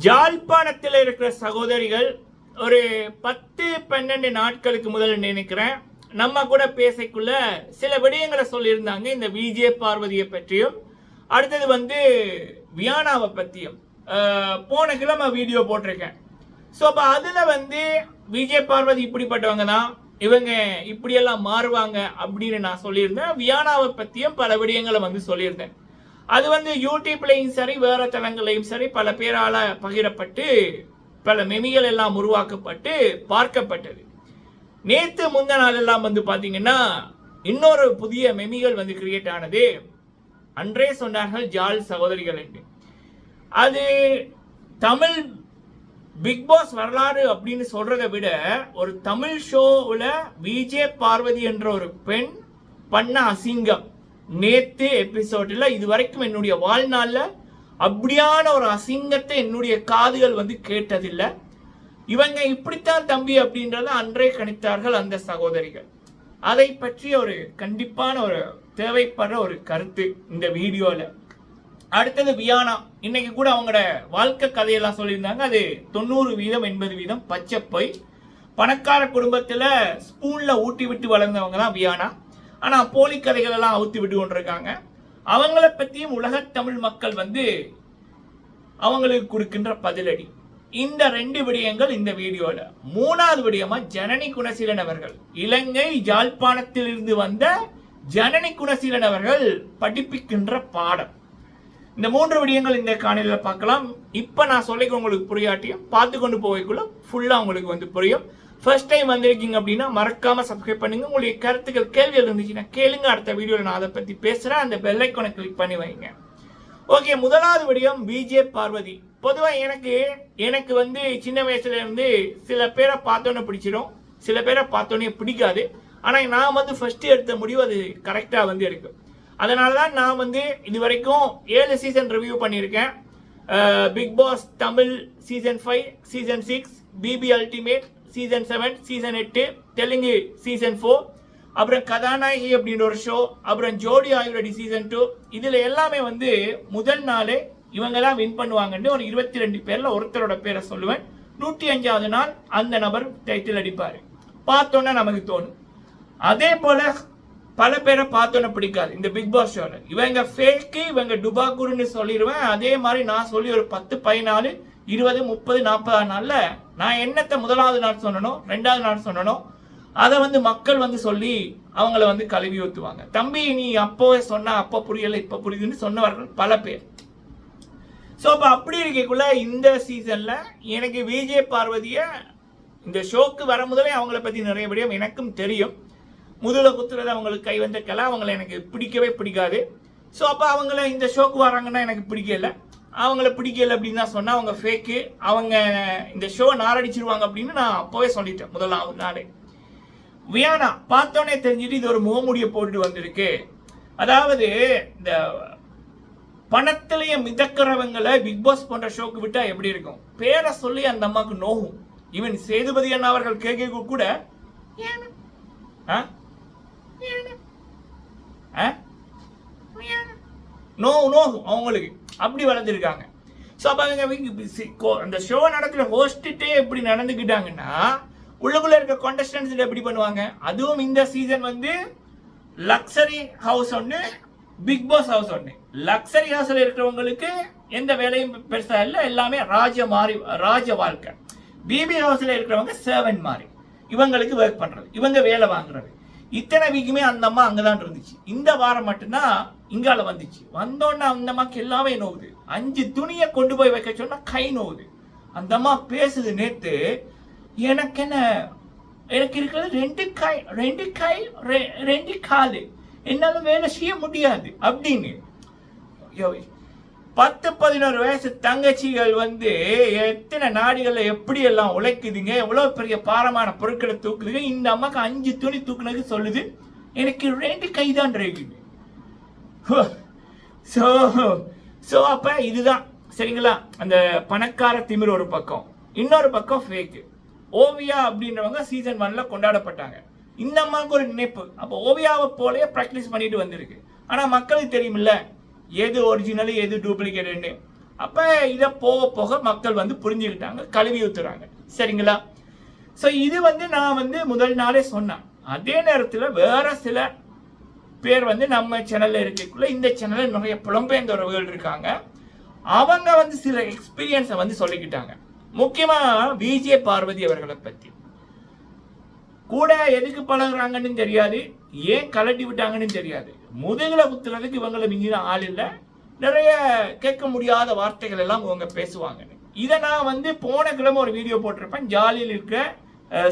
ஜாழ்ப்பாணத்தில் இருக்கிற சகோதரிகள் ஒரு 10-12 நாட்களுக்கு முதல்ல நினைக்கிறேன் நம்ம கூட பேசக்குள்ள சில விடயங்களை சொல்லியிருந்தாங்க. இந்த விஜே பார்வதியை பற்றியும் அடுத்தது வியானாவை பற்றியும் போன கிழமை வீடியோ போட்டிருக்கேன். ஸோ அப்போ அதில் விஜே பார்வதி இப்படிப்பட்டவங்க தான், இவங்க இப்படியெல்லாம் மாறுவாங்க அப்படின்னு நான் சொல்லியிருந்தேன். வியானாவை பற்றியும் பல விடயங்களை சொல்லியிருந்தேன். அது யூடியூப்லையும் சரி வேற தளங்களையும் சரி பல பேரால பகிரப்பட்டு பல மெமிகள் எல்லாம் உருவாக்கப்பட்டு பார்க்கப்பட்டது. நேற்று முந்த நாள் எல்லாம் பாத்தீங்கன்னா இன்னொரு புதிய மெமிகள் கிரியேட் ஆனது. அன்றே சொன்னார்கள் ஜால் சகோதரிகள் என்று. அது தமிழ் பிக் பாஸ் வரலாறு அப்படின்னு சொல்றதை விட ஒரு தமிழ் ஷோவில் விஜே பார்வதி என்ற ஒரு பெண் பண்ண அசிங்கம் நேத்து எபிசோட்ல இதுவரைக்கும் என்னுடைய வாழ்நாள்ல அப்படியான ஒரு அசிங்கத்தை என்னுடைய காதுகள் கேட்டதில்லை. இவங்க இப்படித்தான் தம்பி அப்படின்றத அன்றே கணித்தார்கள் அந்த சகோதரிகள். அதை பற்றி ஒரு கண்டிப்பான ஒரு தேவைப்படுற ஒரு கருத்து இந்த வீடியோல. அடுத்தது வியானா, இன்னைக்கு கூட அவங்களோட வாழ்க்கை கதையெல்லாம் சொல்லியிருந்தாங்க. அது 90% 80% பச்சை பொய். பணக்கார குடும்பத்துல ஸ்பூன்ல ஊட்டி விட்டு வளர்ந்தவங்க தான் வியானா. ஆனா போலி கதைகள் எல்லாம் அவுத்து விட்டு கொண்டிருக்காங்க. அவங்களை பற்றியும் உலக தமிழ் மக்கள் அவங்களுக்கு கொடுக்கின்ற பதிலடி. இந்த 2 விடயங்கள் இந்த வீடியோல. 3வது விடயமா ஜனனி குணசீலன் அவர்கள், இலங்கை யாழ்ப்பாணத்தில் இருந்து வந்த ஜனனி குணசீலன் அவர்கள் படிப்பிக்கின்ற பாடம். இந்த 3 விடயங்கள் இந்த காணொளியில பார்க்கலாம். இப்ப நான் சொல்லிக்க உங்களுக்கு புரியாட்டியும் பார்த்து கொண்டு போய்க்குள்ள ஃபுல்லா உங்களுக்கு புரியும். ஃபர்ஸ்ட் டைம் வந்திருக்கீங்க அப்படின்னா மறக்காம சப்ஸ்கிரைப் பண்ணுங்க. உங்களுடைய கருத்துக்கள் கேள்விகள் இருந்துச்சுன்னா கேளுங்க. அடுத்த வீடியோவில் நான் அதை பத்தி பேசுறேன். அந்த பெல் ஐக்கானை கிளிக் பண்ணி வைங்க. ஓகே, முதலாவது விடயம் விஜே பார்வதி. பொதுவாக எனக்கு சின்ன வயசுல இருந்து சில பேரை பார்த்தோன்னே பிடிச்சிடும், சில பேரை பார்த்தோன்னே பிடிக்காது. ஆனா நான் ஃபர்ஸ்ட் எடுத்த முடிவு அது கரெக்டா இருக்கு. அதனாலதான் நான் இது வரைக்கும் 7 சீசன் ரிவ்யூ பண்ணியிருக்கேன். Bigg Boss Tamil season 5, season 6, BB ultimate season 7, season 8, Telugu season 4, அப்புறம் கதாநாயகி அப்படின்ற ஒரு ஷோ, அப்புறம் ஜோடி ஆயுர்வேடி சீசன் 2. இதுல எல்லாமே முதல் நாளே இவங்க தான் வின் பண்ணுவாங்கன்னு ஒரு 22 பேர்ல ஒருத்தரோட பேரை சொல்லுவேன். 105வது நாள் அந்த நபர் டைட்டில் அடிப்பாரு. பார்த்தோன்னா நமக்கு தோணும். அதே போல பல பேரை பார்த்தோன்னு பிடிக்காது இந்த பிக் பாஸ் ஷோல. இவங்க ஃபேக்கு, இவங்க டுபாக்கூருன்னு சொல்லிடுவேன். அதே மாதிரி நான் சொல்லி ஒரு 10, 14, 20, 30, 40 நாள்ல நான் என்னத்தை முதலாவது நாள் சொன்னனோ 2வது நாள் சொன்னனோ அதை மக்கள் சொல்லி அவங்கள கழுவி ஊத்துவாங்க. தம்பி நீ அப்போவே சொன்னா அப்போ புரியல இப்ப புரியுதுன்னு சொன்னவர்கள் பல பேர். ஸோ இப்போ அப்படி இருக்கக்குள்ள இந்த சீசன்ல எனக்கு விஜே பார்வதிய இந்த ஷோக்கு வர முதலே அவங்கள பத்தி நிறைய விடயம் எனக்கும் தெரியும். முதல குத்துறது அவங்களுக்கு கை வந்த கலை அவங்களை எனக்கு பிடிக்கவே பிடிக்காது. ஸோ அப்போ அவங்கள இந்த ஷோக்கு வராங்கன்னா எனக்கு பிடிக்கல. அவங்கள பிடிக்கல அப்படின்னு தான் சொன்னா அவங்க ஃபேக்கு, அவங்க இந்த ஷோ நாரடிச்சிருவாங்க அப்படின்னு நான் அப்போவே சொல்லிட்டேன் முதலாவது நாளே. வியானா பார்த்தோன்னே தெரிஞ்சுட்டு இது ஒரு முகமூடியை போட்டு வந்திருக்கு. அதாவது இந்த பணத்திலேயே மிதக்கிறவங்களை பிக் பாஸ் போன்ற ஷோக்கு விட்டா எப்படி இருக்கும்? பேரை சொல்லி அந்த அம்மாவுக்கு நோகும். ஈவன் சேதுபதி அண்ணா அவர்கள் கேட்க கூட நோகும் அவங்களுக்கு. அப்படி வளர்ந்துருக்காங்க. ஸோ அப்போ அந்த ஷோ நடக்கிற ஹோஸ்டே எப்படி நடந்துக்கிட்டாங்கன்னா உள்ளுக்குள்ள இருக்க கான்டெஸ்டன்ஸ் எப்படி பண்ணுவாங்க? அதுவும் இந்த சீசன் லக்ஸரி ஹவுஸ் ஒன்று, பிக் பாஸ் ஹவுஸ் ஒன்று. லக்ஸரி ஹவுஸ்ல இருக்கிறவங்களுக்கு எந்த வேலையும் பெருசா இல்லை, எல்லாமே ராஜ வாழ்க்கை. பிபி ஹவுஸ்ல இருக்கிறவங்க சர்வன்ட் மாதிரி, இவங்களுக்கு ஒர்க் பண்றது, இவங்க வேலை வாங்குறது. இத்தனை வீக்குமே அந்த அம்மா அங்கதான் இருந்துச்சு. இந்த வாரம் மட்டும்தான் இங்கால வந்துச்சு. வந்தோன்னா அந்த அம்மாக்கு எல்லாமே நோவுது. 5 துணியை கொண்டு போய் வைக்க சொன்னா கை நோவுது. அந்த அம்மா பேசுது நேத்து, எனக்கு இருக்கிறது 2 காலு, என்னால வேலை செய்ய முடியாது அப்படின்னு. 10-11 வயசு தங்கச்சிகள் எத்தனை நாடுகள்ல எப்படி எல்லாம் உழைக்குதுங்க, எவ்வளவு பெரிய பாரமான பொருட்களை தூக்குதுங்க. இந்த அம்மாக்கு 5 துணி தூக்குனதுக்கு சொல்லுது எனக்கு 2 கை தான் இருக்குது. அப்ப இதுதான் சரிங்களா. அந்த பணக்கார திமிர் ஒரு பக்கம், இன்னொரு பக்கம் ஃபேக்கு. ஓவியா அப்படின்றவங்க சீசன் 1ல கொண்டாடப்பட்டாங்க. இந்த அம்மாவுக்கு ஒரு நினைப்பு, அப்போ ஓவியாவை போலயே ப்ராக்டிஸ் பண்ணிட்டு வந்திருக்கு. ஆனா மக்களுக்கு தெரியுமில்ல எது ஒரிஜினல் எது டூப்ளிகேட்னு. அப்ப இதை போக போக மக்கள் வந்து புரிஞ்சுக்கிட்டாங்க, கழுவி ஊத்துறாங்க. சரிங்களா? ஸோ இது வந்து நான் வந்து முதல் நாளே சொன்னேன். அதே நேரத்தில் வேற சில பேர் வந்து நம்ம சேனல்ல இருக்கக்குள்ள இந்த சேனல்ல நிறைய புலம்பெயர்ந்தவர்கள் இருக்காங்க. அவங்க வந்து சில எக்ஸ்பீரியன்ஸை வந்து சொல்லிக்கிட்டாங்க. முக்கியமா விஜே பார்வதி அவர்களை பத்தி. கூட எதுக்கு பழகுறாங்கன்னு தெரியாது, ஏன் கலட்டி விட்டாங்கன்னு தெரியாது. முதுகுல குத்துறதுக்கு இவங்களை மிஞ்சின ஆள் இல்லை. நிறைய கேட்க முடியாத வார்த்தைகள் எல்லாம் இவங்க பேசுவாங்க. இதை நான் வந்து போன கிழமை ஒரு வீடியோ போட்டிருப்பேன். ஜாலியில் இருக்கிற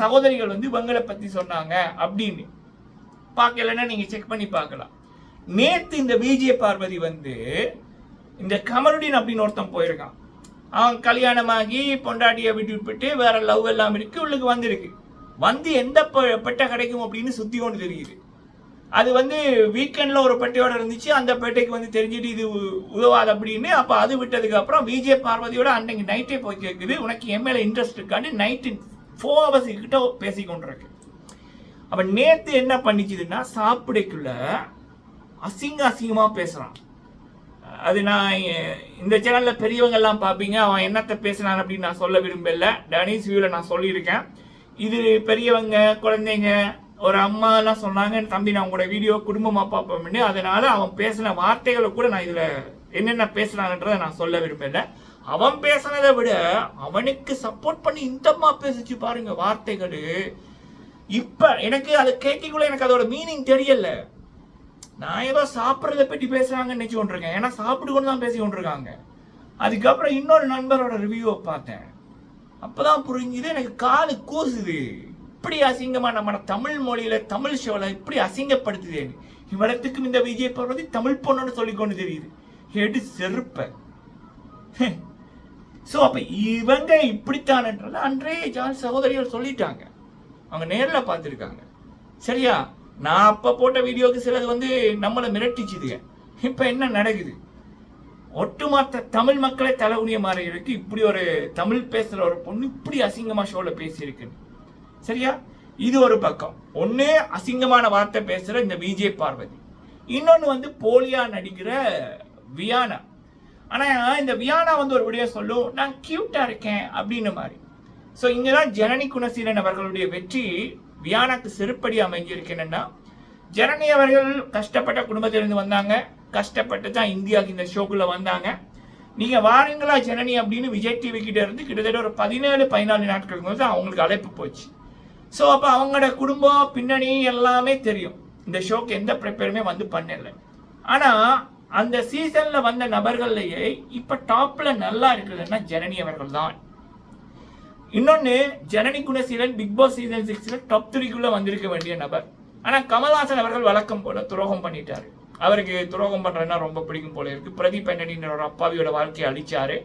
சகோதரிகள் வந்து இவங்களை பத்தி சொன்னாங்க அப்படின்னு. பார்க்கலன்னா நீங்க செக் பண்ணி பார்க்கலாம். நேத்து இந்த விஜே பார்வதி வந்து இந்த கமருடீன் அப்படின்னு ஒருத்தன் போயிருக்கான். அவன் கல்யாணமாகி பொண்டாட்டியை விட்டு வேற லவ் எல்லாம் இருக்கு, உள்ளுக்கு வந்திருக்கு. வந்து எந்த பெட்டை கிடைக்கும் அப்படின்னு சுத்தி கொண்டு தெரியுது. அது வந்து வீக்கெண்ட்ல ஒரு பெட்டையோட இருந்துச்சு. அந்த பெட்டைக்கு வந்து தெரிஞ்சுட்டு இது உதவாது அப்படின்னு. அப்ப அது விட்டதுக்கு அப்புறம் விஜே பார்வதியோட அன்னைக்கு நைட்டே போய் கேட்குது, உனக்கு என் மேல இன்ட்ரெஸ்ட் இருக்கான்னு நைட்டு 4 hours கிட்ட பேசி கொண்டிருக்கு. அப்ப நேத்து என்ன பண்ணிச்சுதுன்னா, சாப்பிடக்குள்ள அசிங்கமா பேசுறான். அது நான் இந்த சேனல்ல பெரியவங்க எல்லாம் பார்ப்பீங்க, அவன் என்னத்தை பேசினான் அப்படின்னு நான் சொல்ல விரும்பல. டனிஸ் வியூல நான் சொல்லியிருக்கேன். இது பெரியவங்க, குழந்தைங்க, ஒரு அம்மா எல்லாம் சொன்னாங்க, தம்பி நான் உங்களோட வீடியோ குடும்பமா பார்ப்போம்னு. அதனால அவன் பேசின வார்த்தைகளை கூட நான் இதுல என்னென்ன பேசுறாங்கன்றத நான் சொல்ல விரும்பல. அவன் பேசுனதை விட அவனுக்கு சப்போர்ட் பண்ணி இந்தம்மா பேசிச்சு பாருங்க வார்த்தைகள். இப்ப எனக்கு அதை கேட்கக்குள்ள எனக்கு அதோட மீனிங் தெரியல. நான் ஏதோ சாப்பிட்றத பற்றி பேசுறாங்கன்னு நினைச்சு கொண்டிருக்கேன். ஏன்னா சாப்பிட்டு கொண்டு தான் பேசி கொண்டிருக்காங்க. அதுக்கப்புறம் இன்னொரு நண்பரோட ரிவ்யூவை பார்த்தேன். அப்பதான் புரிஞ்சுது, எனக்கு காலு கூசுது. இப்படி அசிங்கமா நம்ம தமிழ் மொழியில தமிழ் ஷோல இப்படி அசிங்கப்படுத்துது. இவரத்துக்கும் இந்த விஜய் பார்வதி தமிழ் பொண்ணுன்னு சொல்லிக்கொண்டு தெரியுது. எடு செருப்ப. சோ அப்ப இவங்க இப்படித்தானன்றது அன்றைய ஜான் சகோதரிகள் சொல்லிட்டாங்க. அவங்க நேர்ல பார்த்துருக்காங்க. சரியா? நான் அப்ப போட்ட வீடியோக்கு சிலது வந்து நம்மளை மிரட்டிச்சுதுங்க. இப்ப என்ன நடக்குது? ஒட்டுமொத்த தமிழ் மக்களை தலைகுனிய மாதிரி இருக்கு. இப்படி ஒரு தமிழ் பேசுற ஒரு பொண்ணு இப்படி அசிங்கமா ஷோல பேசியிருக்கு. சரியா? இது ஒரு பக்கம். ஒண்ணு அசிங்கமான வார்த்தை பேசுற இந்த விஜே பார்வதி, இன்னொன்னு வந்து போலியா நடிக்கிற வியானா. ஆனா இந்த வியானா வந்து ஒரு விடியோ சொல்லும், நான் கியூட்டா இருக்கேன் அப்படின்னு மாதிரி. ஸோ இங்கதான் ஜனனி குணசீலன் அவர்களுடைய வெற்றி வியானாக்கு செருப்படி அமைஞ்சிருக்கேன்னா, ஜனனி அவர்கள் கஷ்டப்பட்ட குடும்பத்திலிருந்து வந்தாங்க, கஷ்டப்பட்டு தான் இந்தியாவுக்கு இந்த ஷோக்குள்ள வந்தாங்க. நீங்க வாரீங்களா ஜனனி அப்படின்னு விஜய் டிவி கிட்ட இருந்து கிட்டத்தட்ட ஒரு 17-14 நாட்களுக்கு வந்து அவங்களுக்கு அழைப்பு போச்சு. ஸோ அப்போ அவங்களோட குடும்பம் பின்னணி எல்லாமே தெரியும். இந்த ஷோக்கு எந்த ப்ரிப்பேருமே வந்து பண்ணல. ஆனா அந்த சீசன்ல வந்த நபர்கள்லயே இப்ப டாப்ல நல்லா இருக்குதுன்னா ஜனனி அவர்கள் தான். இன்னொன்னு, Janani Gunaseelan Big Boss season 6ல டாப் 3க்குள்ள வந்திருக்க வேண்டிய நபர். ஆனா கமல்ஹாசன் அவர்கள் வழக்கம் போல துரோகம் பண்ணிட்டாரு. அவருக்கு துரோகம் பண்றதுன்னா ரொம்ப பிடிக்கும் போல இருக்கு. பிரதீப் ஆண்டனின்ற ஒரு அப்பாவியோட வாழ்க்கையை அழிச்சாரு.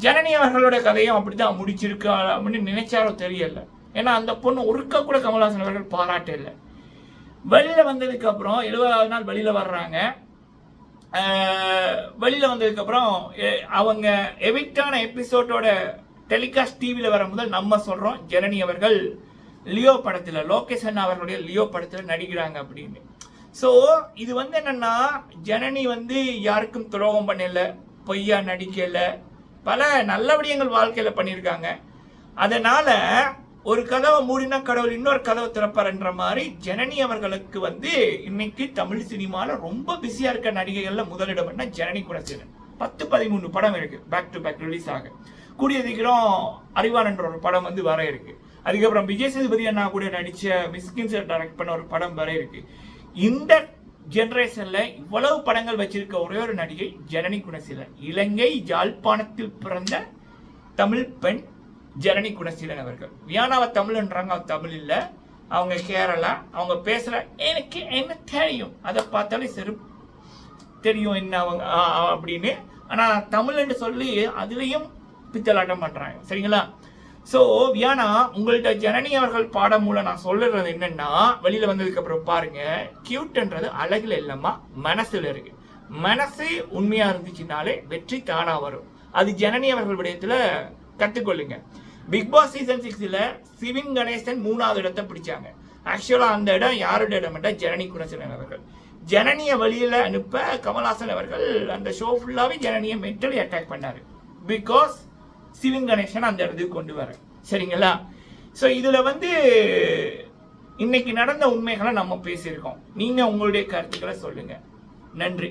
ஜனனி அவர்களோட கதையும் அப்படிதான் முடிச்சிருக்கு அப்படின்னு நினைச்சாரோ தெரியல. ஏன்னா அந்த பொண்ணு ஒருக்க கூட கமல்ஹாசன் அவர்கள் பாராட்ட இல்லை. வெளியில வந்ததுக்கு அப்புறம் 70வது நாள் வெளியில வர்றாங்க. வெளியில வந்ததுக்கு அப்புறம் அவங்க எவிக்டான எபிசோடோட டெலிகாஸ்ட் டிவியில் வர முதல் நம்ம சொல்றோம் ஜனனி அவர்கள் லியோ படத்தில், லோகேஷ் அண்ணா அவர்களுடைய லியோ படத்தில் நடிக்கிறாங்க அப்படின்னு. ஸோ இது வந்து என்னன்னா, ஜனனி வந்து யாருக்கும் துரோகம் பண்ணல, பொய்யா நடிக்கல, பல நல்ல விடயங்கள் வாழ்க்கையில பண்ணியிருக்காங்க. அதனால ஒரு கதவை மூடினா கடவுள் இன்னொரு கதவை திறப்பாருன்ற மாதிரி ஜனனி அவர்களுக்கு வந்து இன்னைக்கு தமிழ் சினிமால ரொம்ப பிஸியா இருக்க நடிகைகள்ல முதலிடம் என்ன ஜனனி குணசீலன். 10-13 படம் இருக்கு பேக் டு பேக் ரிலீஸ் ஆக. கூடிய சீக்கிரம் அறிவானன்ற ஒரு படம் வந்து வர இருக்கு. அதுக்கப்புறம் விஜய் சேதுபதி அண்ணா கூட நடிச்ச மிஸ்கின்ஸ் டைரக்ட் பண்ண ஒரு படம் வர இருக்கு. இந்த ஜெனரேஷன்ல இவ்வளவு படங்கள் வச்சிருக்க ஒரே ஒரு நடிகை ஜனனி குணசீலன். இலங்கை யாழ்ப்பாணத்தில் பிறந்த தமிழ் பெண் ஜனனி குணசீலன் அவர்கள். வியானாவை தமிழ்ன்றாங்க, அவங்க தமிழ் இல்ல, அவங்க கேரளா. அவங்க பேசுற எனக்கு என்ன தெரியும், அதை பார்த்தாலே சரி தெரியும் என்ன அவங்க அப்படின்னு. ஆனா தமிழ்ன்னு சொல்லி அதுலயும் பித்தலாட்டம் பண்றாங்க. சரிங்களா? சோ வியானா, உங்கள்கிட்ட ஜனனி அவர்கள் பாடம் மூலம் நான் சொல்லுறது என்னன்னா, வெளியில வந்ததுக்கு அப்புறம் பாருங்க, கியூட்ன்றது அழகுல இல்லம்மா, மனசுல இருக்கு. மனசு உண்மையா இருந்துச்சுனாலே வெற்றி தானா வரும். அது ஜனனி அவர்கள் விடயத்துல கத்துக்கொள்ளுங்க. பிக் பாஸ் சீசன் 6ல சிவின் கணேசன் 3வது இடத்தை பிடிச்சாங்க. ஆக்சுவலா அந்த இடம் யாரோட இடம், ஜனனி குணசீலன் அவர்கள். ஜனனியை வழியில் அனுப்ப கமல்ஹாசன் அவர்கள் அந்த ஷோ ஃபுல்லாகவே ஜனனியை மென்டலி அட்டாக் பண்ணார். பிகாஸ் சிவன் கணேசன் அந்த இடத்துக்கு கொண்டு வர. சரிங்களா? ஸோ இதில் வந்து இன்னைக்கு நடந்த உண்மைகளை நம்ம பேசியிருக்கோம். நீங்கள் உங்களுடைய கருத்துக்களை சொல்லுங்கள். நன்றி.